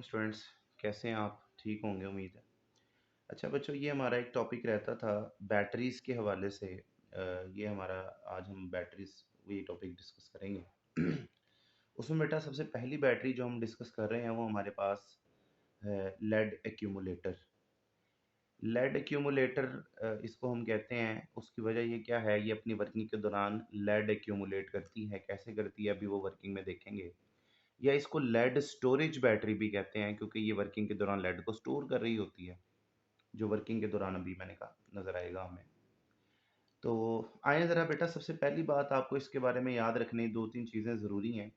Students. कैसे हैं आप? ठीक होंगे उम्मीद है। अच्छा बच्चों, ये हमारा एक टॉपिक रहता था बैटरीज़ के हवाले से। ये हमारा आज हम बैटरीज़ ये टॉपिक डिस्कस करेंगे। उसमें बेटा सबसे पहली बैटरी जो हम डिस्कस कर रहे हैं वो हमारे पास है लेड एक्यूमुलेटर। लेड एक्यूमुलेटर इसको हम कहते हैं, उसकी वजह ये क्या है, ये अपनी वर्किंग के दौरान लेड एक्यूमुलेट करती है। कैसे करती है अभी वो वर्किंग में देखेंगे। या इसको लेड स्टोरेज बैटरी भी कहते हैं, क्योंकि ये वर्किंग के दौरान लेड को स्टोर कर रही होती है, जो वर्किंग के दौरान अभी मैंने कहा नज़र आएगा हमें। तो आए ज़रा बेटा, सबसे पहली बात आपको इसके बारे में याद रखनी, दो तीन चीज़ें ज़रूरी हैं।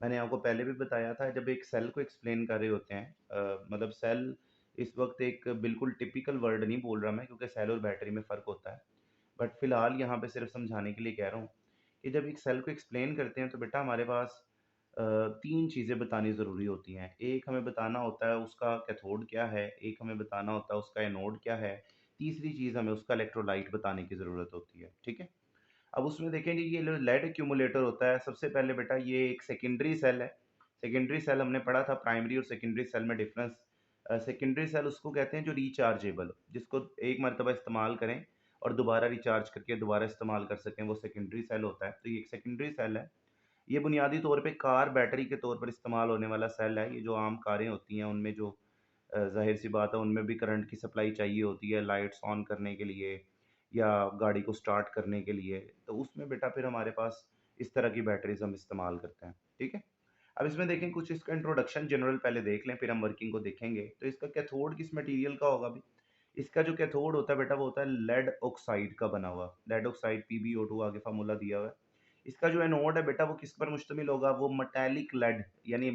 मैंने आपको पहले भी बताया था, जब एक सेल को एक्सप्लेन कर रहे होते हैं, मतलब सेल, इस वक्त एक बिल्कुल टिपिकल वर्ड नहीं बोल रहा मैं, क्योंकि सेल और बैटरी में फ़र्क होता है। बट फ़िलहाल यहाँ पे सिर्फ समझाने के लिए कह रहा हूँ कि जब एक सेल को एक्सप्लेन करते हैं तो बेटा हमारे पास तीन चीज़ें बतानी ज़रूरी होती हैं। एक हमें बताना होता है उसका कैथोड क्या है, एक हमें बताना होता है उसका एनोड क्या है, तीसरी चीज़ हमें उसका इलेक्ट्रोलाइट बताने की ज़रूरत होती है। ठीक है? अब उसमें देखेंगे ये जो लेड एक्यूमुलेटर होता है, सबसे पहले बेटा ये एक सेकेंडरी सेल है। सेकेंडरी सेल हमने पढ़ा था, प्राइमरी और सेकेंडरी सेल में डिफरेंस। सेकेंडरी सेल उसको कहते हैं जो रिचार्जेबल, जिसको एक मरतबा इस्तेमाल करें और दोबारा रिचार्ज करके दोबारा इस्तेमाल कर सकें, वो सेकेंडरी सेल होता है। तो ये एक सेकेंडरी सेल है। ये बुनियादी तौर पे कार बैटरी के तौर पर इस्तेमाल होने वाला सेल है। ये जो आम कारें होती हैं उनमें जो ज़ाहिर सी बात है उनमें भी करंट की सप्लाई चाहिए होती है, लाइट्स ऑन करने के लिए या गाड़ी को स्टार्ट करने के लिए। तो उसमें बेटा फिर हमारे पास इस तरह की बैटरीज हम इस्तेमाल करते हैं। ठीक है? अब इसमें देखें कुछ इसका इंट्रोडक्शन जनरल पहले देख लें, फिर हम वर्किंग को देखेंगे। तो इसका कैथोड किस मटेरियल का होगा अभी? इसका जो कैथोड होता है बेटा वो होता है लेड ऑक्साइड का बना हुआ। लेड ऑक्साइड PbO2 आगे फार्मूला दिया हुआ है। इसका जो एनोड है बेटा वो किस पर मुश्तमिल होगा? वो मेटालिक लेड, यानी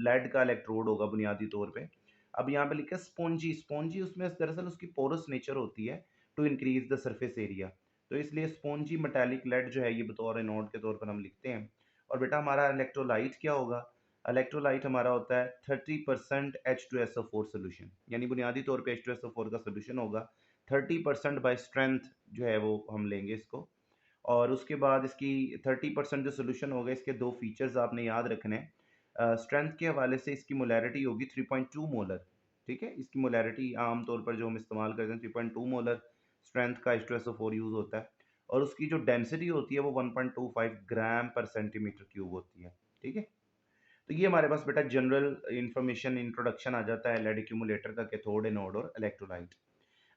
लेड का इलेक्ट्रोड होगा बुनियादी तौर पे। अब यहाँ पे लिखा है स्पॉन्जी। स्पॉन्जी उसमें दरअसल उसकी पोरस नेचर होती है to increase the surface area. तो इसलिए स्पॉन्जी मेटालिक लेड जो है ये बतौर एनोड के तौर पर हम लिखते हैं। और बेटा हमारा इलेक्ट्रोलाइट क्या होगा? इलेक्ट्रोलाइट हमारा होता है 30% H2SO4 सोल्यूशन, यानी बुनियादी तौर पे H2SO4 का सोल्यूशन होगा। 30% बाय स्ट्रेंथ जो है वो हम लेंगे इसको। और उसके बाद इसकी 30% जो सोल्यूशन होगा, इसके दो फीचर्स आपने याद रखने हैं। स्ट्रेंथ के हवाले से इसकी मोलैरिटी होगी 3.2 मोलर। ठीक है? इसकी मोलैरिटी आमतौर पर जो हम इस्तेमाल करते हैं 3.2 मोलर स्ट्रेंथ का H2SO4 यूज़ होता है। और उसकी जो डेंसिटी होती है वो 1.25 ग्राम पर सेंटीमीटर क्यूब होती है। ठीक है? तो ये हमारे पास बेटा जनरल इंफॉर्मेशन इंट्रोडक्शन आ जाता है लेड एक्यूमुलेटर का, कैथोड, एनोड और इलेक्ट्रोलाइट।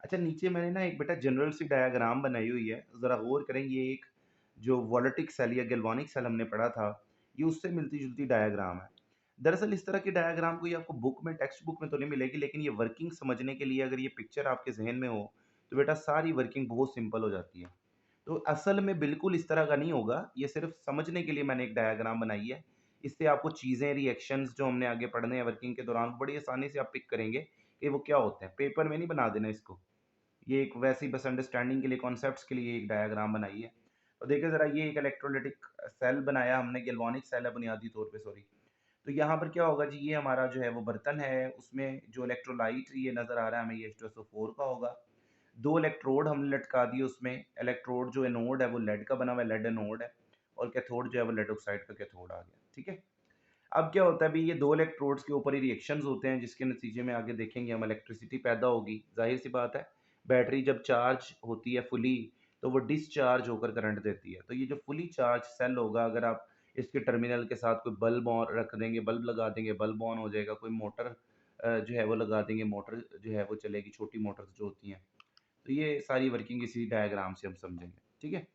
अच्छा, नीचे मैंने ना एक बेटा जनरल सी डायग्राम बनाई हुई है, ज़रा गौर करें। ये एक जो वोलेटिक सेल या गैल्वानिक सेल हमने पढ़ा था, ये उससे मिलती-जुलती डायग्राम है। दरअसल इस तरह की डायग्राम कोई आपको बुक में, टेक्स्ट बुक में तो नहीं मिलेगी, लेकिन ये वर्किंग समझने के लिए अगर ये पिक्चर आपके ज़हन में हो, तो बेटा सारी वर्किंग बहुत सिंपल हो जाती है। तो असल में बिल्कुल इस तरह का नहीं होगा, ये सिर्फ़ समझने के लिए मैंने एक डायग्राम बनाई है। इससे आपको चीज़ें, रिएक्शंस जो हमने आगे पढ़ने हैं वर्किंग के दौरान, बड़ी आसानी से आप पिक करेंगे कि वो क्या होते हैं। पेपर में नहीं बना देना इसको। ये एक वैसी बस अंडरस्टैंडिंग के लिए, कॉन्सेप्ट्स के लिए एक डायग्राम बनाई है। और देखिए ज़रा, ये एक इलेक्ट्रोलाइटिक सेल बनाया हमने, गैल्वानिक सेल है बुनियादी तौर पे, सॉरी। तो यहाँ पर क्या होगा जी, ये हमारा जो है वो बर्तन है, उसमें जो इलेक्ट्रोलाइट ये नज़र आ रहा है हमें, ये H2SO4 का होगा। 2 इलेक्ट्रोड हमने लटका दिए उसमें। इलेक्ट्रोड जो एनोड है वो लेड का बना हुआ है, लेड एनोड है। और कैथोड जो है वो लेड ऑक्साइड का कैथोड आ गया। ठीक है? अब क्या होता है अभी, ये 2 इलेक्ट्रोड्स के ऊपर ही रिएक्शंस होते हैं, जिसके नतीजे में आगे देखेंगे हम इलेक्ट्रिसिटी पैदा होगी। ज़ाहिर-सी बात है, बैटरी जब चार्ज होती है फुली, तो वो डिस्चार्ज होकर करंट देती है। तो ये जो फुली चार्ज सेल होगा, अगर आप इसके टर्मिनल के साथ कोई बल्ब ऑन रख देंगे, बल्ब लगा देंगे, बल्ब ऑन हो जाएगा। कोई मोटर जो है वो लगा देंगे, मोटर जो है वो चलेगी, छोटी मोटर्स जो होती हैं। तो ये सारी वर्किंग इसी डायग्राम से हम समझेंगे। ठीक है?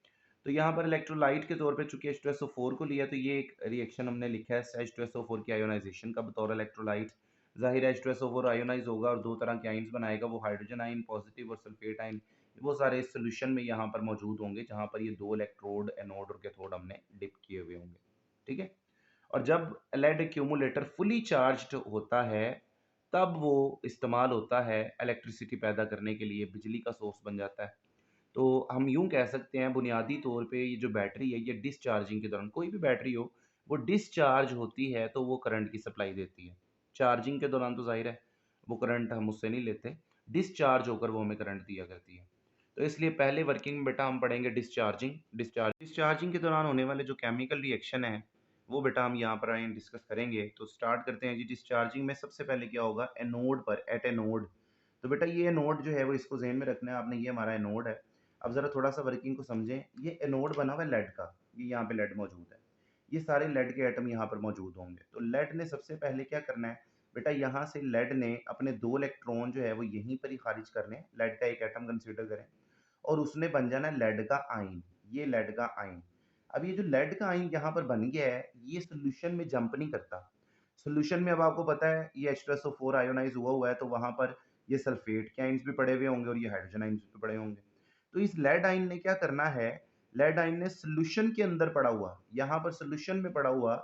तो यहाँ पर इलेक्ट्रोलाइट के तौर पे चूँकि H2SO4 को लिया, तो ये एक रिएक्शन हमने लिखा है H2SO4 की आयोनाइज़ेशन का बतौर इलेक्ट्रोलाइट। ज़ाहिर है H2SO4 आयोनाइज़ होगा और 2 तरह के आयन्स बनाएगा, वो हाइड्रोजन आयन पॉज़िटिव और सल्फ़ेट आयन। वो सारे इस सॉल्यूशन में यहाँ पर मौजूद होंगे, जहाँ पर ये 2 इलेक्ट्रोड, एनोड और कैथोड हमने डिप किए हुए होंगे। ठीक है? और जब लेड एक्यूमुलेटर फुली चार्ज्ड होता है, तब वो इस्तेमाल होता है इलेक्ट्रिसिटी पैदा करने के लिए, बिजली का सोर्स बन जाता है। तो हम यूँ कह सकते हैं बुनियादी तौर पे ये जो बैटरी है, ये डिस्चार्जिंग के दौरान, कोई भी बैटरी हो, वो डिस्चार्ज होती है तो वो करंट की सप्लाई देती है। चार्जिंग के दौरान तो ज़ाहिर है वो करंट हम उससे नहीं लेते, डिस्चार्ज होकर वो हमें करंट दिया करती है। तो इसलिए पहले वर्किंग में बेटा हम पढ़ेंगे डिस्चार्जिंग। डिस्चार्जिंग के दौरान होने वाले जो केमिकल रिएक्शन है, वो बेटा हम यहाँ पर आए डिस्कस करेंगे। तो स्टार्ट करते हैं जी। डिस्चार्जिंग में सबसे पहले क्या होगा, एनोड पर, एट एनोड। तो बेटा ये एनोड जो है वो इसको ज़हन में रखना है आपने, ये हमारा एनोड है। अब ज़रा थोड़ा-सा वर्किंग को समझें। ये एनोड बना हुआ है लेड का, ये यहाँ पे लेड मौजूद है। ये सारे लेड के एटम यहाँ पर मौजूद होंगे। तो लेड ने सबसे पहले क्या करना है, बेटा यहाँ से लेड ने अपने 2 इलेक्ट्रॉन जो है वो यहीं पर ही खारिज करने हैं। लेड का एक एटम कंसीडर करें और उसने बन जाना है लेड का आयन, ये लेड का आयन। अब ये जो लेड का आयन यहाँ पर बन गया है, ये सॉल्यूशन में जंप नहीं करता। सॉल्यूशन में अब आपको पता है ये H2SO4 आयोनाइज़ हुआ है, तो वहाँ पर ये सल्फेट के आयन्स भी पड़े हुए होंगे और ये हाइड्रोजन आयन्स भी पड़े होंगे। तो इस लेड आयन ने क्या करना है, लेड आयन ने सॉल्यूशन के अंदर पड़ा हुआ, यहाँ पर सॉल्यूशन में पड़ा हुआ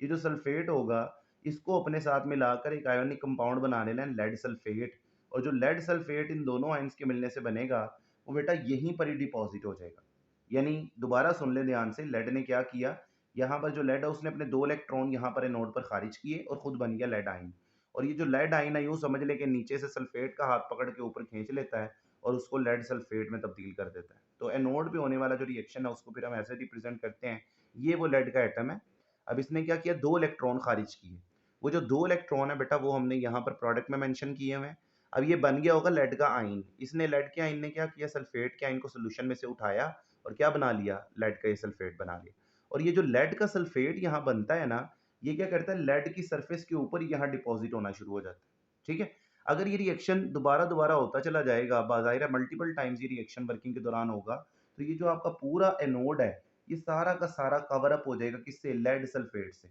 ये जो सल्फेट होगा, इसको अपने साथ मिलाकर एक आयोनिक कंपाउंड बना लेना है, लेड सल्फेट। और जो लेड सल्फेट इन दोनों आयन्स के मिलने से बनेगा, वो बेटा यहीं पर ही डिपॉज़िट हो जाएगा। यानी दोबारा सुन लें ध्यान से, लेड ने क्या किया, यहाँ पर जो लेड है उसने अपने 2 इलेक्ट्रॉन यहाँ पर एनोड पर खारिज किए और खुद बन गया लेड आयन। और ये जो लेड आयन है यूँ समझ लें कि नीचे से सल्फेट का हाथ पकड़ के ऊपर खींच लेता है और उसको लेड सल्फेट में तब्दील कर देता है। तो एनोड पे होने वाला जो रिएक्शन है उसको फिर हम ऐसे रिप्रेजेंट करते हैं, ये वो लेड का एटम है। अब इसने क्या किया, 2 इलेक्ट्रॉन खारिज किए। वो जो 2 इलेक्ट्रॉन है बेटा वो हमने यहाँ पर प्रोडक्ट में मेंशन किए हुए हैं। अब ये बन गया होगा लेड का आयन। इसने लेड के आयन ने क्या किया, सल्फेट के आयन को सॉल्यूशन में से उठाया और क्या बना लिया, लेड का ये सल्फेट बना लिया। और ये जो लेड का सल्फेट यहाँ बनता है ना, ये क्या करता है, लेड की सरफेस के ऊपर यहाँ डिपॉजिट होना शुरू हो जाता है। ठीक है। अगर ये रिएक्शन दोबारा दोबारा होता चला जाएगा, बाज़ाहिर है मल्टीपल टाइम्स ये रिएक्शन वर्किंग के दौरान होगा, तो ये जो आपका पूरा एनोड है, ये सारा का सारा कवर अप हो जाएगा किससे, लेड सल्फेट से।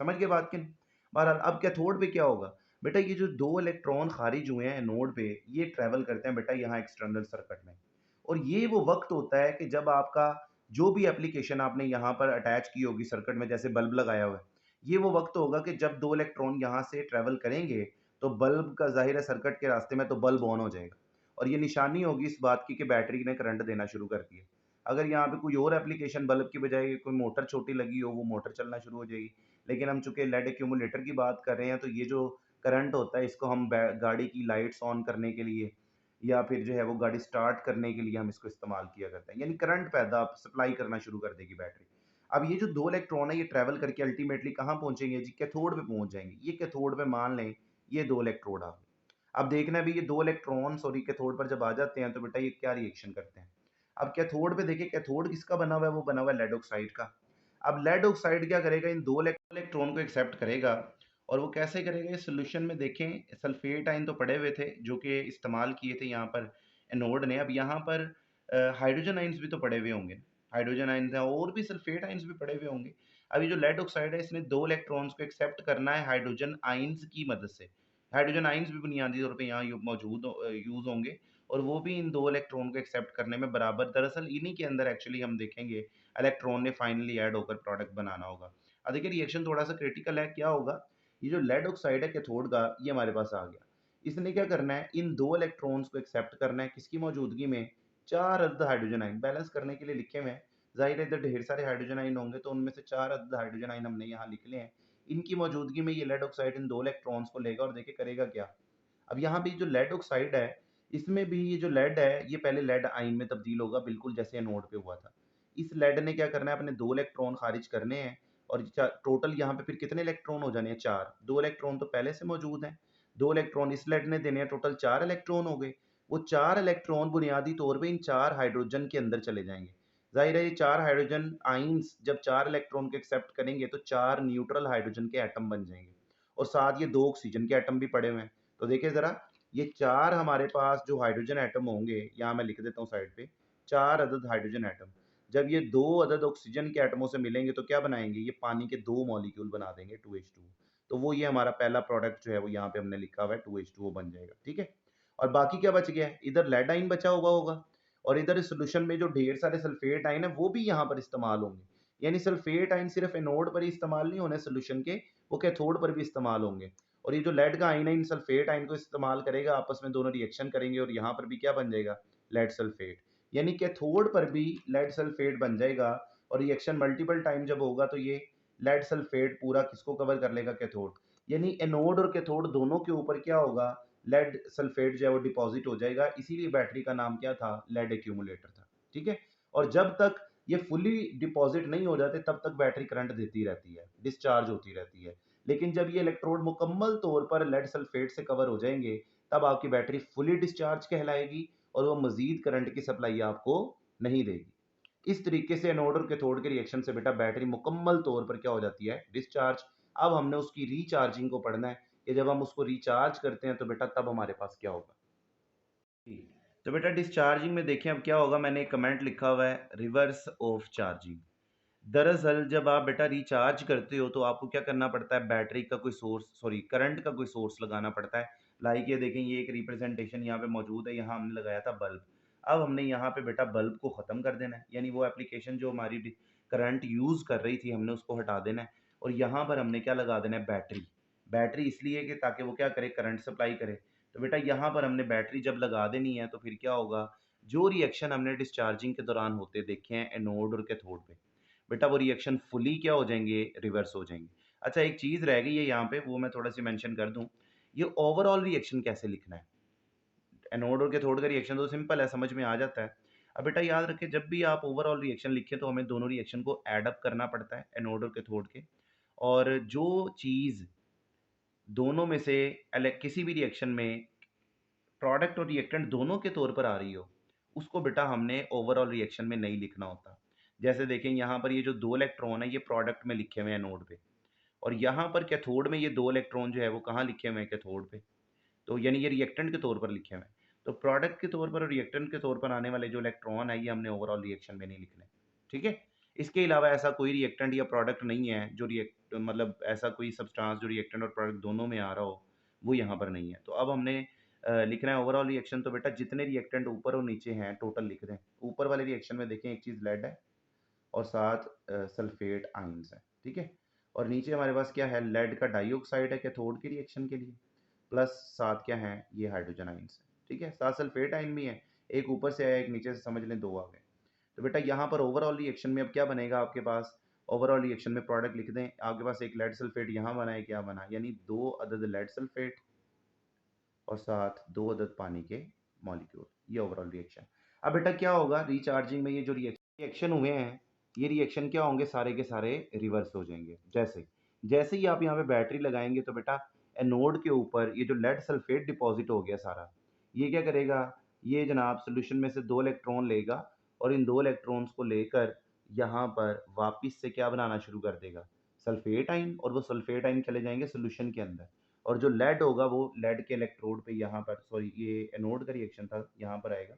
समझ गए बात की नहीं? बहरहाल अब कैथोड पे क्या होगा, बेटा ये जो 2 इलेक्ट्रॉन खारिज हुए हैं एनोड पे, ये ट्रैवल करते हैं बेटा यहाँ एक्सटर्नल सर्किट में। और ये वो वक़्त होता है कि जब आपका जो भी एप्लीकेशन आपने यहाँ पर अटैच की होगी सर्किट में, जैसे बल्ब लगाया हुआ है, ये वो वक़्त होगा कि जब 2 इलेक्ट्रॉन यहाँ से ट्रैवल करेंगे, तो बल्ब का ज़ाहिर है सर्किट के रास्ते में तो बल्ब ऑन हो जाएगा। और ये निशानी होगी इस बात की कि बैटरी ने करंट देना शुरू कर दिया। अगर यहाँ पे कोई और एप्लीकेशन बल्ब की बजाय कोई मोटर छोटी लगी हो, वो मोटर चलना शुरू हो जाएगी। लेकिन हम चूँकि लेड एक्यूमुलेटर की बात कर रहे हैं, तो ये जो करंट होता है इसको हम बै गाड़ी की लाइट्स ऑन करने के लिए या फिर जो है वो गाड़ी स्टार्ट करने के लिए हम इसको इस्तेमाल किया करते हैं। यानी करंट पैदा सप्लाई करना शुरू कर देगी बैटरी। अब ये जो 2 इलेक्ट्रॉन है ये ट्रैवल करके अल्टीमेटली कहाँ पहुँचेंगे जी? कैथोड पे पहुँच जाएँगे। ये कैथोड पे मान लें ये 2 इलेक्ट्रोड आ गए। अब देखना है भई ये 2 इलेक्ट्रॉन सॉरी कैथोड पर जब आ जाते हैं तो बेटा ये क्या रिएक्शन करते हैं। अब कैथोड पे देखिए, कैथोड किसका बना हुआ है? वो बना हुआ है लेड ऑक्साइड का। अब लेड ऑक्साइड क्या करेगा, इन 2 इलेक्ट्रॉन को एक्सेप्ट करेगा। और वो कैसे करेगा, ये सॉल्यूशन में देखें सल्फेट आयन तो पड़े हुए थे जो कि इस्तेमाल किए थे यहाँ पर एनोड ने। अब यहाँ पर हाइड्रोजन आयन्स भी तो पड़े हुए होंगे। हाइड्रोजन आयन्स हैं और भी सल्फेट आयन्स भी पड़े हुए होंगे। अब ये जो लेड ऑक्साइड है इसने 2 इलेक्ट्रॉन्स को एक्सेप्ट करना है हाइड्रोजन आयन्स की मदद से। हाइड्रोजन आयन्स भी बुनियादी तौर पे यहाँ मौजूद यूज़ होंगे और वो भी इन 2 इलेक्ट्रॉन को एक्सेप्ट करने में बराबर। दरअसल इन्हीं के अंदर एक्चुअली हम देखेंगे इलेक्ट्रॉन ने फाइनली ऐड होकर प्रोडक्ट बनाना होगा। अब देखिए रिएक्शन थोड़ा-सा क्रिटिकल है, क्या होगा? ये जो लेड ऑक्साइड है कैथोड का, ये हमारे पास आ गया। इसने क्या करना है, इन 2 इलेक्ट्रॉन्स को एक्सेप्ट करना है, किसकी मौजूदगी में? 4 अदद हाइड्रोजन आयन बैलेंस करने के लिए लिखे हुए हैं। ज़ाहिर है इधर ढेर सारे हाइड्रोजन आयन होंगे तो उनमें से 4 अदद हाइड्रोजन आयन हमने यहाँ लिख लिए हैं। इनकी मौजूदगी में ये लेड ऑक्साइड इन 2 इलेक्ट्रॉन्स को लेगा और देखिए करेगा क्या? अब यहाँ भी जो लेड ऑक्साइड है, इसमें भी ये जो लेड है, ये पहले लेड आयन में तब्दील होगा, बिल्कुल जैसे एनोड पे हुआ था। इस लेड ने क्या करना है, अपने 2 इलेक्ट्रॉन खारिज करने हैं और टोटल यहाँ पे फिर कितने इलेक्ट्रॉन हो जाने हैं? 4। 2 इलेक्ट्रॉन तो पहले से मौजूद हैं। 2 इलेक्ट्रॉन इस लेड ने देने हैं, टोटल 4 इलेक्ट्रॉन हो गए। वो 4 इलेक्ट्रॉन बुनियादी तौर पे इन 4 हाइड्रोजन के अंदर चले जाएँगे। ज़ाहिर है ये 4 हाइड्रोजन आयन्स जब 4 इलेक्ट्रॉन को एक्सेप्ट करेंगे तो 4 न्यूट्रल हाइड्रोजन के एटम बन जाएँगे और साथ ये 2 ऑक्सीजन के एटम भी पड़े हुए हैं। तो देखिए ज़रा, ये 4 हमारे पास जो हाइड्रोजन एटम होंगे, यहाँ मैं लिख देता हूँ साइड पे, 4 अदद हाइड्रोजन एटम। जब ये 2 अदद ऑक्सीजन के एटमों से मिलेंगे तो क्या बनाएँगे? ये पानी के 2 मॉलिक्यूल बना देंगे 2H2। तो वो ये हमारा पहला प्रोडक्ट जो है वो यहाँ पे हमने लिखा हुआ है 2H2O बन जाएगा, ठीक है? और बाकी क्या बच गया है? इधर लेड आयन बचा हुआ होगा और इधर इस सॉल्यूशन में जो ढेर सारे सल्फेट आयन है वो भी यहाँ पर इस्तेमाल होंगे। यानी सल्फेट आयन सिर्फ एनोड पर ही इस्तेमाल नहीं होने सॉल्यूशन के, वो कैथोड पर भी इस्तेमाल होंगे। और ये जो लेड का आयन है इन सल्फेट आयन को इस्तेमाल करेगा, आपस में दोनों रिएक्शन करेंगे और यहाँ पर भी क्या बन जाएगा? Lead sulphate. यानी कैथोड पर भी लेड सल्फेट बन जाएगा और रिएक्शन मल्टीपल टाइम जब होगा तो ये लेड सल्फेट पूरा किसको कवर कर लेगा? कैथोड। यानी एनोड और कैथोड दोनों के ऊपर क्या होगा? लेड सल्फेट जो है वो डिपॉजिट हो जाएगा। इसीलिए बैटरी का नाम क्या था? लेड एक्यूमुलेटर था। ठीक है। और जब तक ये फुली डिपॉजिट नहीं हो जाते तब तक बैटरी करंट देती रहती है, डिस्चार्ज होती रहती है। लेकिन जब ये इलेक्ट्रोड मुकम्मल तौर पर लेड सल्फेट से कवर हो जाएंगे, तब आपकी बैटरी फुली डिस्चार्ज कहलाएगी और वो मजीद करंट की सप्लाई आपको नहीं देगी। इस तरीके से एनोड और कैथोड के रिएक्शन से बेटा बैटरी मुकम्मल तौर पर क्या हो जाती है, डिस्चार्ज। अब हमने उसकी रिचार्जिंग को पढ़ना है कि जब हम उसको रिचार्ज करते हैं तो बेटा तब हमारे पास क्या होगा। तो बेटा डिस्चार्जिंग में देखें अब क्या होगा, मैंने एक कमेंट लिखा हुआ है रिवर्स ऑफ चार्जिंग। दरअसल जब आप बेटा रिचार्ज करते हो तो आपको क्या करना पड़ता है, बैटरी का कोई सोर्स, सॉरी करंट का कोई सोर्स लगाना पड़ता है। लाइक ये देखें, ये एक रिप्रेजेंटेशन यहाँ पे मौजूद है, यहाँ हमने लगाया था बल्ब। अब हमने यहाँ पे बेटा बल्ब को ख़त्म कर देना है, यानी वो एप्लीकेशन जो हमारी करंट यूज़ कर रही थी हमने उसको हटा देना है। और यहाँ पर हमने क्या लगा देना है, बैटरी। बैटरी इसलिए कि ताकि वो क्या करे, करंट सप्लाई करे। तो बेटा यहाँ पर हमने बैटरी जब लगा देनी है तो फिर क्या होगा, जो रिएक्शन हमने डिस्चार्जिंग के दौरान होते देखे हैं एनोड और कैथोड पे, बेटा वो रिएक्शन फुली क्या हो जाएंगे, रिवर्स हो जाएंगे। अच्छा एक चीज़ रह गई है यहाँ पे, वो मैं थोड़ा सी मेंशन कर दूं, ये ओवरऑल रिएक्शन कैसे लिखना है। एनोड और कैथोड का रिएक्शन तो सिंपल है, समझ में आ जाता है। अब बेटा याद रखें, जब भी आप ओवरऑल रिएक्शन लिखें तो हमें दोनों रिएक्शन को एड अप करना पड़ता है, एनोड और कैथोड के। और जो चीज़ दोनों में से किसी भी रिएक्शन में प्रोडक्ट और रिएक्टेंट दोनों के तौर पर आ रही हो, उसको बेटा हमने ओवरऑल रिएक्शन में नहीं लिखना होता। जैसे देखें यहाँ पर ये जो 2 इलेक्ट्रॉन है ये प्रोडक्ट में लिखे हुए हैं एनोड पे, और यहाँ पर कैथोड में ये 2 इलेक्ट्रॉन जो है वो कहाँ लिखे हुए हैं, कैथोड पे। तो यानी ये रिएक्टेंट के तौर पर लिखे हुए हैं। तो प्रोडक्ट के तौर पर और रिएक्टेंट के तौर पर आने वाले जो इलेक्ट्रॉन है ये हमने ओवरऑल रिएक्शन में नहीं लिखने। ठीक है? इसके अलावा ऐसा कोई रिएक्टेंट या प्रोडक्ट नहीं है जो रिएक्ट मतलब ऐसा कोई सब्सटेंस जो रिएक्टेंट और प्रोडक्ट दोनों में आ रहा हो, वो यहाँ पर नहीं है। तो अब हमने लिखना है ओवरऑल रिएक्शन, तो बेटा जितने रिएक्टेंट ऊपर और नीचे हैं टोटल लिख दें। ऊपर वाले रिएक्शन में देखें एक चीज़ लेड है और साथ सल्फेट आयंस है, ठीक है। और नीचे हमारे पास क्या है, लेड का डाइऑक्साइड है कैथोड के रिएक्शन के लिए, प्लस साथ क्या है, ये हाइड्रोजन आयंस है, ठीक है। साथ सल्फेट आयन भी है, एक ऊपर से आया एक नीचे से, समझ लें 2 आ गए। तो बेटा यहाँ पर ओवरऑल रिएक्शन में अब क्या बनेगा आपके पास, ओवरऑल रिएक्शन में प्रोडक्ट लिख दें, आपके पास एक लेड सल्फेट यहाँ बना है, क्या बना, यानी 2 अदद लेड सल्फेट और साथ 2 अदद पानी के मॉलिक्यूल, ये ओवरऑल रिएक्शन। अब बेटा क्या होगा, रिचार्जिंग में ये जो रिएक्शन हुए हैं, ये रिएक्शन क्या होंगे, सारे के सारे रिवर्स हो जाएंगे। जैसे जैसे ही आप यहाँ पे बैटरी लगाएंगे तो बेटा एनोड के ऊपर ये जो लेड सल्फेट डिपॉजिट हो गया सारा, ये क्या करेगा, ये जनाब सोल्यूशन में से 2 इलेक्ट्रॉन लेगा और इन 2 इलेक्ट्रॉन्स को लेकर यहाँ पर वापिस से क्या बनाना शुरू कर देगा, सल्फेट आइन, और वो सल्फेट आइन चले जाएंगे सोल्यूशन के अंदर। और जो लेड होगा वो लेड के इलेक्ट्रोड पे यहाँ पर, सॉरी ये एनोड का रिएक्शन था, यहाँ पर आएगा।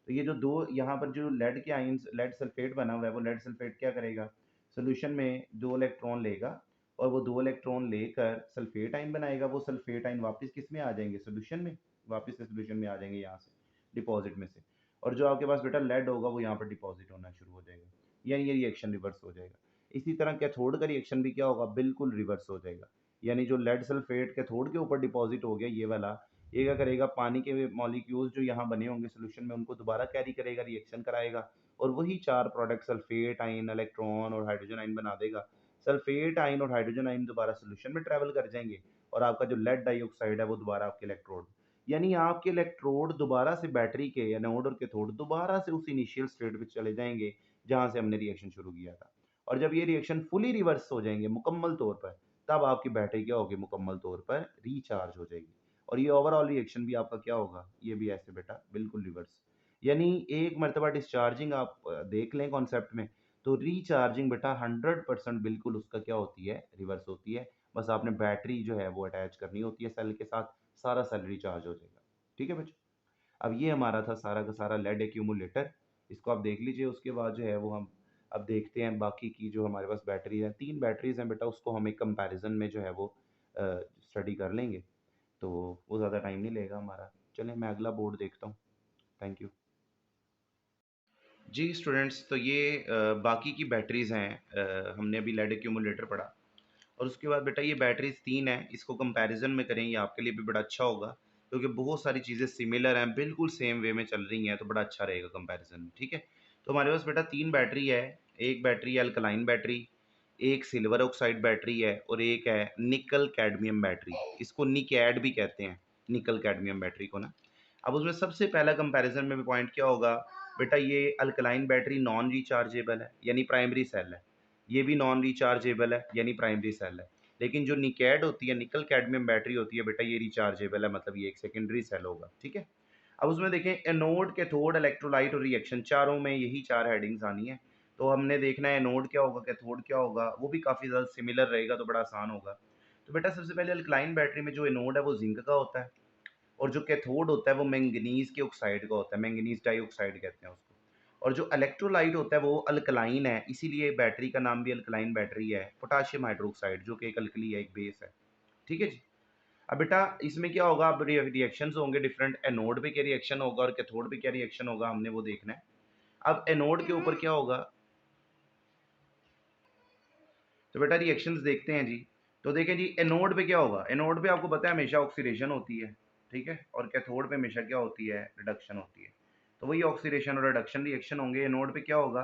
तो ये जो 2 यहाँ पर जो लेड के आयंस, लेड सल्फेट बना हुआ है, वो लेड सल्फेट क्या करेगा, सोल्यूशन में 2 इलेक्ट्रॉन लेगा और वो 2 इलेक्ट्रॉन लेकर सल्फेट आयन बनाएगा। वो सल्फेट आयन वापस किस में आ जाएंगे, सोल्यूशन में, वापस से सोल्यूशन में आ जाएंगे यहाँ से, डिपॉजिट में से। और जो आपके पास बेटा लेड होगा वो यहाँ पर डिपॉजिट होना शुरू हो जाएगा, यानी ये रिएक्शन रिवर्स हो जाएगा। इसी तरह कैथोड का रिएक्शन भी क्या होगा, बिल्कुल रिवर्स हो जाएगा। यानी जो लेड सल्फेट कैथोड के ऊपर डिपॉजिट हो गया ये वाला, ये क्या करेगा, पानी के मॉलिक्यूल्स जो यहाँ बने होंगे सोल्यूशन में उनको दोबारा कैरी करेगा, रिएक्शन कराएगा, और वही 4 प्रोडक्ट सल्फेट आयन, इलेक्ट्रॉन और हाइड्रोजन आयन बना देगा। सल्फेट आयन और हाइड्रोजन आयन दोबारा सोल्यूशन में ट्रेवल कर जाएंगे और आपका जो लेड डाइऑक्साइड है वो दोबारा आपके इलेक्ट्रोड, यानी आपके इलेक्ट्रोड दोबारा से बैटरी के एनोड और कैथोड दोबारा से उस इनिशियल स्टेट में चले जाएंगे जहां से हमने रिएक्शन शुरू किया था। और जब ये रिएक्शन फुली रिवर्स हो जाएंगे मुकम्मल तौर पर, तब आपकी बैटरी क्या होगी, मुकम्मल तौर पर रिचार्ज हो जाएगी। और ये ओवरऑल रिएक्शन भी आपका क्या होगा, ये भी ऐसे बेटा बिल्कुल रिवर्स। यानी एक मरतबा डिस्चार्जिंग आप देख लें कॉन्सेप्ट में, तो रिचार्जिंग बेटा 100% बिल्कुल उसका क्या होती है, रिवर्स होती है। बस आपने बैटरी जो है वो अटैच करनी होती है सेल के साथ, सारा सेल रिचार्ज हो जाएगा। ठीक है बच्चों, अब ये हमारा था सारा का सारा लेड एक्यूमुलेटर, इसको आप देख लीजिए। उसके बाद जो है वो हम अब देखते हैं बाकी की जो हमारे पास बैटरी है, 3 बैटरीज हैं बेटा, उसको हम एक कंपैरिजन में जो है वो स्टडी कर लेंगे, तो वो ज़्यादा टाइम नहीं लेगा हमारा। चलें मैं अगला बोर्ड देखता हूँ। थैंक यू जी स्टूडेंट्स। तो ये बाकी की बैटरीज हैं, हमने अभी लेड एक्यूमुलेटर पढ़ा, और उसके बाद बेटा ये बैटरीज 3 हैं, इसको कंपैरिजन में करें, ये आपके लिए भी बड़ा अच्छा होगा क्योंकि बहुत सारी चीज़ें सिमिलर हैं, बिल्कुल सेम वे में चल रही हैं, तो बड़ा अच्छा रहेगा कंपैरिजन में। ठीक है, तो हमारे पास बेटा 3 बैटरी है, एक बैटरी है अल्कलाइन बैटरी, एक सिल्वर ऑक्साइड बैटरी है, और एक है निकल कैडमियम बैटरी, इसको निकैड भी कहते हैं, निकल कैडमियम बैटरी को ना। अब उसमें सबसे पहला कंपैरिजन में पॉइंट क्या होगा, बेटा ये अल्कलाइन बैटरी नॉन रिचार्जेबल है यानी प्राइमरी सेल है, ये भी नॉन रिचार्जेबल है यानी प्राइमरी सेल है। लेकिन जो निकैड होती है, निकल कैडमियम बैटरी होती है बेटा, ये रिचार्जेबल है, मतलब ये एक सेकेंडरी सेल होगा। ठीक है, अब उसमें देखें एनोड, कैथोड, इलेक्ट्रोलाइट और रिएक्शन, चारों में यही चार हेडिंग्स आनी है। तो हमने देखना है एनोड क्या होगा, कैथोड क्या होगा, वो भी काफ़ी ज़्यादा सिमिलर रहेगा तो बड़ा आसान होगा। तो बेटा सबसे पहले अल्कलाइन बैटरी में जो एनोड है वो जिंक का होता है, और जो कैथोड होता है वो मैंगनीज के ऑक्साइड का होता है, मैंगनीज डाइऑक्साइड कहते हैं उसको। और जो इलेक्ट्रोलाइट होता है वो अल्कलाइन है, इसीलिए बैटरी का नाम भी अल्कलाइन बैटरी है, पोटाशियम हाइड्रोक्साइड, जो कि एक अल्कली है, एक बेस है। ठीक है जी। अब बेटा इसमें क्या होगा, अब रिएक्शंस होंगे डिफरेंट, एनोड पे क्या रिएक्शन होगा और कैथोड पे क्या रिएक्शन होगा, हमने वो देखना है। अब एनोड के ऊपर क्या होगा, तो बेटा रिएक्शंस देखते हैं जी। तो देखें जी, एनोड पे क्या होगा, एनोड पे आपको पता है हमेशा ऑक्सीडेशन होती है, ठीक है, और कैथोड पे हमेशा क्या होती है, रिडक्शन होती है। तो वही ऑक्सीडेशन और रिडक्शन रिएक्शन होंगे। एनोड पे क्या होगा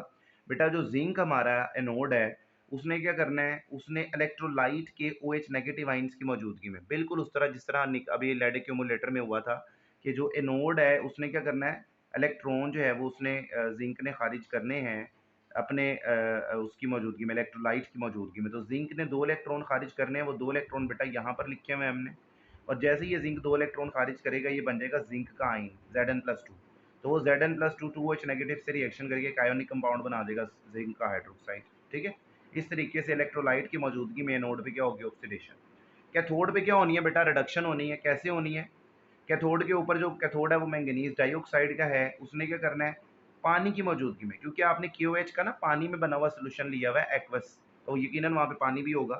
बेटा, जो जिंक हमारा एनोड है उसने क्या करना है, उसने इलेक्ट्रोलाइट के OH नेगेटिव आइंस की मौजूदगी में, बिल्कुल उस तरह जिस तरह अभी लेड एक्यूमुलेटर में हुआ था, कि जो एनोड है उसने क्या करना है, इलेक्ट्रॉन जो है वो उसने जिंक ने खारिज करने हैं अपने उसकी मौजूदगी में, इलेक्ट्रोलाइट की मौजूदगी में। तो जिंक ने 2 इलेक्ट्रॉन खारिज करने हैं, वो 2 इलेक्ट्रॉन बेटा यहाँ पर लिखे हुए हैं हमने। और जैसे ही ये जिंक 2 इलेक्ट्रॉन खारिज करेगा, ये बन जाएगा जिंक का आयन Zn+2। तो वो Zn+2 2OH नेगेटिव से रिएक्शन करके एक आयोनिक कंपाउंड बना देगा, जिंक का हाइड्रोक्साइड। ठीक है, इस तरीके से इलेक्ट्रोलाइट की मौजूदगी में एनोड पे क्या होगी, ऑक्सीडेशन। कैथोड पे क्या होनी है बेटा, रिडक्शन होनी है। कैसे होनी है, कैथोड के ऊपर जो कैथोड है वो मैंगनीज डाइऑक्साइड का है, उसने क्या करना है, पानी की मौजूदगी में, क्योंकि आपने KOH का ना पानी में बना हुआ सोल्यूशन लिया हुआ है एक्वस, तो यकीनन वहाँ पे पानी भी होगा।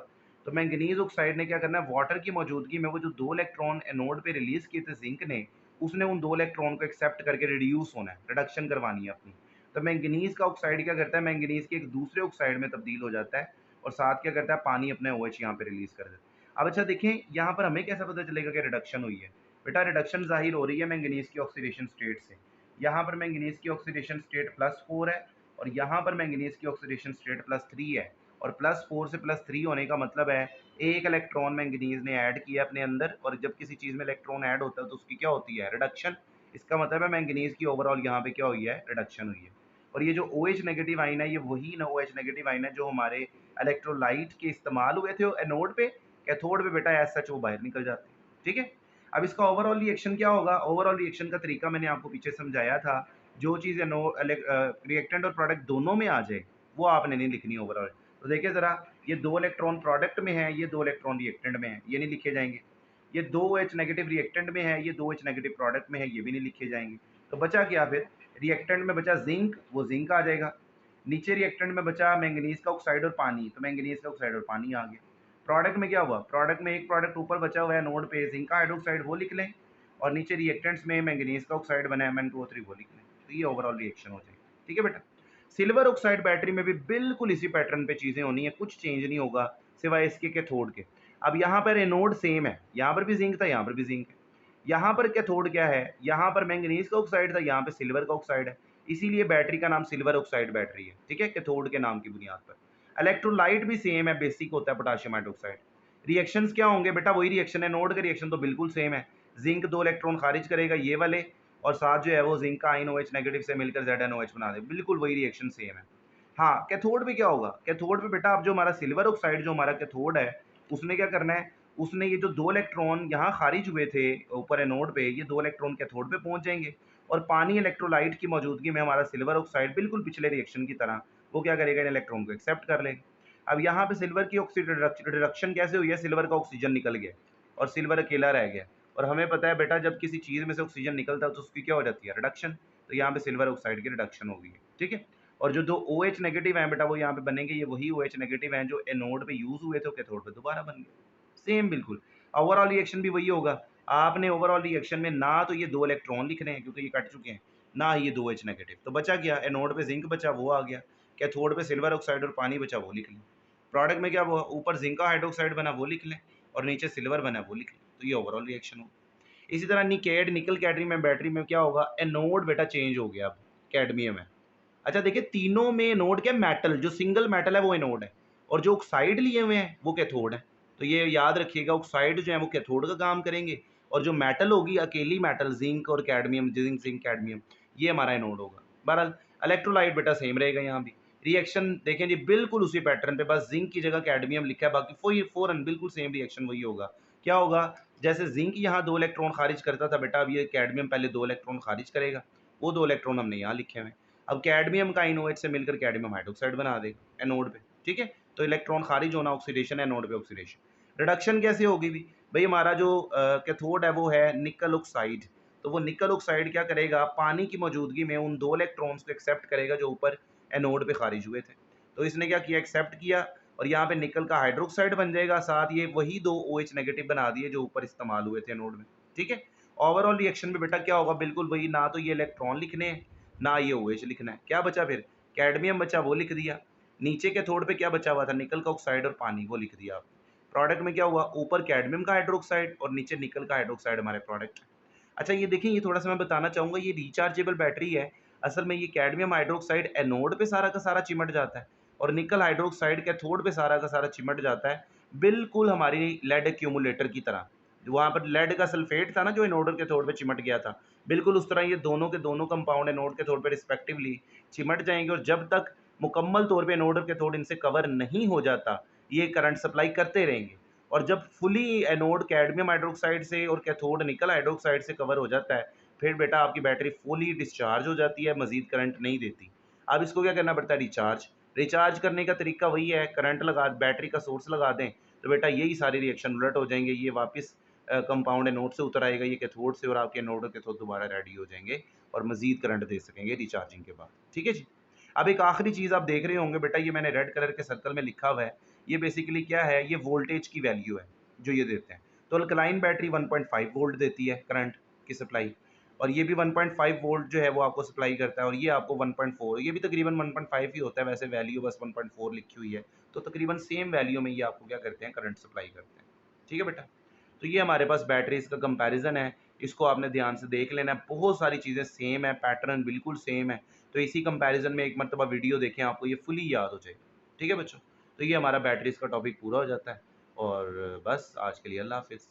तो मैंगनीज ऑक्साइड ने क्या करना है, वाटर की मौजूदगी में वो जो 2 इलेक्ट्रॉन एनोड पे रिलीज किए थे जिंक ने, उसने उन 2 इलेक्ट्रॉन को एक्सेप्ट करके रिड्यूस होना है, रिडक्शन करवानी है अपनी। तो मैंगनीज का ऑक्साइड क्या करता है, मैंगनीज के एक दूसरे ऑक्साइड में तब्दील हो जाता है, और साथ क्या करता है, पानी अपने OH यहाँ पे रिलीज कर देता है। अब अच्छा देखें, यहाँ पर हमें कैसा पता चलेगा कि रिडक्शन हुई है। बेटा रिडक्शन जाहिर हो रही है मैंगनीज की ऑक्सीडेशन स्टेट से। यहाँ पर मैंगनीज की ऑक्सीडेशन स्टेट +4 है, और यहाँ पर मैंगनीज की ऑक्सीडेशन स्टेट +3 है। और +4 से +3 होने का मतलब है एक इलेक्ट्रॉन मैंगनीज ने ऐड किया अपने अंदर, और जब किसी चीज़ में इलेक्ट्रॉन ऐड होता है तो उसकी क्या होती है, रिडक्शन। इसका मतलब है मैंगनीज की ओवरऑल यहाँ पे क्या हुई है, रिडक्शन हुई है। और ये जो OH नेगेटिव आइन है, ये वही ना OH नेगेटिव आइन है जो हमारे इलेक्ट्रोलाइट के इस्तेमाल हुए थे एनोड पे, कैथोड पे बेटा एज सच वो बाहर निकल जाते हैं। ठीक है, अब इसका ओवरऑल रिएक्शन क्या होगा, ओवरऑल रिएक्शन का तरीका मैंने आपको पीछे समझाया था। जो चीज़ रिएक्टेंट और प्रोडक्ट दोनों में आ जाए वो आपने नहीं लिखनी ओवरऑल। तो देखिए ज़रा, ये 2 इलेक्ट्रॉन प्रोडक्ट में है, ये 2 इलेक्ट्रॉन रिएक्टेंट में है, ये नहीं लिखे जाएंगे। ये 2H नेगेटिव रिएक्टेंट में है, ये 2H नेगेटिव प्रोडक्ट में है, ये भी नहीं लिखे जाएंगे। तो बचा क्या फिर, रिएक्टेंट में बचा जिंक, वो जिंक आ जाएगा। नीचे रिएक्टेंट में बचा मैंगनीज का ऑक्साइड और पानी, तो मैंगनीज का ऑक्साइड और पानी आ गया। प्रोडक्ट में क्या हुआ, प्रोडक्ट में एक प्रोडक्ट ऊपर बचा हुआ है नोड पे, जिंक का हाइड्रोक्साइड, वो लिख लें, और नीचे रिएक्टेंट्स में मैंगनीज का ऑक्साइड बना है Mn2O3, वो लिख लें। तो ये ओवरऑल रिएक्शन हो जाएगी। ठीक है बेटा, सिल्वर ऑक्साइड बैटरी में भी बिल्कुल इसी पैटर्न पे चीज़ें होनी है, कुछ चेंज नहीं होगा सिवाय इसके कैथोड के। अब यहाँ पर एनोड सेम है, यहाँ पर भी जिंक था, यहाँ पर भी जिंक है। यहाँ पर कैथोड क्या है, यहाँ पर मैंगनीज का ऑक्साइड था, यहाँ पे सिल्वर का ऑक्साइड है, इसीलिए बैटरी का नाम सिल्वर ऑक्साइड बैटरी है। ठीक है, कैथोड के नाम की बुनियाद पर। इलेक्ट्रोलाइट भी सेम है, बेसिक होता है पोटाशियम हाइड्रोक्साइड। रिएक्शंस क्या होंगे बेटा, वही रिएक्शन है, नोड का रिएक्शन तो बिल्कुल सेम है। जिंक 2 इलेक्ट्रॉन खारिज करेगा ये वाले, और साथ जो है वो जिंक का आयन OH नेगेटिव से मिलकर ZnOH बना दे, बिल्कुल वही रिएक्शन सेम है। हाँ, कैथोड पे क्या होगा, कैथोड पे बेटा अब जो हमारा सिल्वर ऑक्साइड जो हमारा कैथोड है, उसने क्या करना है, उसने ये जो 2 इलेक्ट्रॉन यहाँ खारिज हुए थे ऊपर एनोड पे, ये 2 इलेक्ट्रॉन कैथोड पे पहुंच जाएंगे, और पानी इलेक्ट्रोलाइट की मौजूदगी में हमारा सिल्वर ऑक्साइड बिल्कुल पिछले रिएक्शन की तरह वो क्या करेगा, इन इलेक्ट्रॉन को एक्सेप्ट कर लेगा। अब यहाँ पे सिल्वर की रिडक्शन कैसे हुई है, सिल्वर का ऑक्सीजन निकल गया और सिल्वर अकेला रह गया। और हमें पता है बेटा जब किसी चीज़ में से ऑक्सीजन निकलता है तो उसकी क्या हो जाती है, रिडक्शन। तो यहाँ पे सिल्वर ऑक्साइड की रिडक्शन हो गई है। ठीक है, और जो 2 OH नेगेटिव हैं बेटा वो यहाँ पे बनेंगे, ये वही OH नेगेटिव हैं जो एनोड पे यूज हुए थे, कैथोड पे दोबारा बन गए, सेम बिल्कुल। ओवरऑल रिएक्शन भी वही होगा। आपने ओवरऑल रिएक्शन में ना तो ये 2 इलेक्ट्रॉन लिख रहे हैं क्योंकि ये कट चुके हैं, ना ही ये 2H नेगेटिव, तो बचा क्या, एनोड पे जिंक बचा, वो आ गया। कैथोड पे सिल्वर ऑक्साइड और पानी बचा, वो लिख लें। प्रोडक्ट में क्या हुआ, ऊपर जिंक का हाइड्रोक्साइड बना, वो लिख लें, और नीचे सिल्वर बना, वो लिख लें। तो ये ओवरऑल रिएक्शन होगा। इसी तरह निकेड निकल कैडमियम बैटरी में क्या होगा, एनोड बेटा चेंज हो गया, अब कैडमियम है। अच्छा देखिए, तीनों में एनोड क्या, मेटल जो सिंगल मेटल है वो एनोड है, और जो ऑक्साइड लिए हुए हैं वो कैथोड है। तो ये याद रखिएगा, ऑक्साइड जो है वो कैथोड का काम करेंगे, और जो मेटल होगी अकेली मेटल, जिंक और कैडमियम, जिंक जिंक कैडमियम, ये हमारा एनोड होगा। बहरहाल इलेक्ट्रोलाइट बेटा सेम रहेगा यहाँ भी। रिएक्शन देखें जी बिल्कुल उसी पैटर्न पे, बस जिंक की जगह कैडमियम लिखा है, बाकी फ़ौरन बिल्कुल सेम रिएक्शन वही होगा। क्या होगा, जैसे जिंक यहाँ 2 इलेक्ट्रॉन खारिज करता था बेटा, अब ये कैडमियम पहले 2 इलेक्ट्रॉन खारिज करेगा, वो 2 इलेक्ट्रॉन हमने यहाँ लिखे हुए हैं। अब कैडमियम का इन OH से मिलकर कैडमियम हाइड्रोक्साइड बना देगा एनोड पे, ठीक है? तो इलेक्ट्रॉन खारिज होना ऑक्सीडेशन, एनोड पे ऑक्सीडेशन। रिडक्शन कैसे होगी भी? भई हमारा जो कैथोड है वो है निकल ऑक्साइड, तो वो निकल ऑक्साइड क्या करेगा, पानी की मौजूदगी में उन 2 इलेक्ट्रॉन्स को एक्सेप्ट करेगा जो ऊपर एनोड पे खारिज हुए थे। तो इसने क्या किया, एक्सेप्ट किया और यहाँ पे निकल का हाइड्रोक्साइड बन जाएगा, साथ ये वही 2 OH नेगेटिव बना दिए जो ऊपर इस्तेमाल हुए थे एनोड में, ठीक है? ओवरऑल रिएक्शन में बेटा क्या होगा, बिल्कुल वही, ना तो ये इलेक्ट्रॉन लिखने हैं, ना ये OH लिखना है। क्या बचा फिर? कैडमियम बचा, वो लिख दिया। नीचे कैथोड पे क्या बचा हुआ था, निकल का ऑक्साइड और पानी, वो लिख दिया आपने। प्रोडक्ट में क्या हुआ, ऊपर कैडमियम का हाइड्रोक्साइड और नीचे निकल का हाइड्रोक्साइड हमारे प्रोडक्ट है। अच्छा ये देखिए, ये थोड़ा-सा मैं बताना चाहूँगा, ये रिचार्जेबल बैटरी है। असल में ये कैडमियम हाइड्रोक्साइड एनोड पे सारा का सारा चिमट जाता है और निकल हाइड्रोक्साइड कैथोड पे सारा का सारा चिमट जाता है, बिल्कुल हमारी लेड एक्यूमुलेटर की तरह। वहाँ पर लेड का सल्फेट था ना जो एनोड और कैथोड पे चिमट गया था, बिल्कुल उस तरह ये दोनों के दोनों कंपाउंड एनोड कैथोड पे रिस्पेक्टिवली चिमट जाएँगे और जब तक मुकम्मल तौर पे एनोड और कैथोड इनसे कवर नहीं हो जाता, ये करंट सप्लाई करते रहेंगे। और जब फुली एनोड कैडमियम हाइड्रोक्साइड से और कैथोड निकल हाइड्रोक्साइड से कवर हो जाता है, फिर बेटा आपकी बैटरी फुली डिस्चार्ज हो जाती है, मज़ीद करंट नहीं देती। अब इसको क्या करना पड़ता है, रिचार्ज। रिचार्ज करने का तरीका वही है, करंट लगा, बैटरी का सोर्स लगा दें, तो बेटा यही सारी रिएक्शन उलट हो जाएँगे, ये वापस कंपाउंड एनोड से उतर आएगा, ये कैथोड से, और आपके एनोड और कैथोड दोबारा रेडी हो जाएँगे और मज़ीद करंट दे सकेंगे रिचार्जिंग के बाद। ठीक है जी? अब एक आखिरी चीज़ आप देख रहे होंगे बेटा, ये मैंने रेड कलर के सर्कल में लिखा हुआ है, ये बेसिकली क्या है, ये वोल्टेज की वैल्यू है, जो ये देते हैं। तो अल्कलाइन बैटरी 1.5 वोल्ट देती है करंट की सप्लाई, और ये भी 1.5 वोल्ट जो है वो आपको सप्लाई करता है, और ये आपको 1.4, ये भी तकरीबन 1.5 ही होता है, वैसे वैल्यू बस 1.4 लिखी हुई है, तो तकरीबन सेम वैल्यू में ये आपको क्या करते हैं, करंट सप्लाई करते हैं। ठीक है बेटा? तो ये हमारे पास बैटरीज़ का कंपैरिज़न है, इसको आपने ध्यान से देख लेना है, बहुत सारी चीज़ें सेम है, पैटर्न बिल्कुल सेम है, तो इसी कंपैरिज़न में एक मर्तबा वीडियो देखें, आपको ये फुली याद हो जाएगा। ठीक है बच्चों? तो ये हमारा बैटरीज़ का टॉपिक पूरा हो जाता है और बस आज के लिए अल्लाह हाफ़िज़।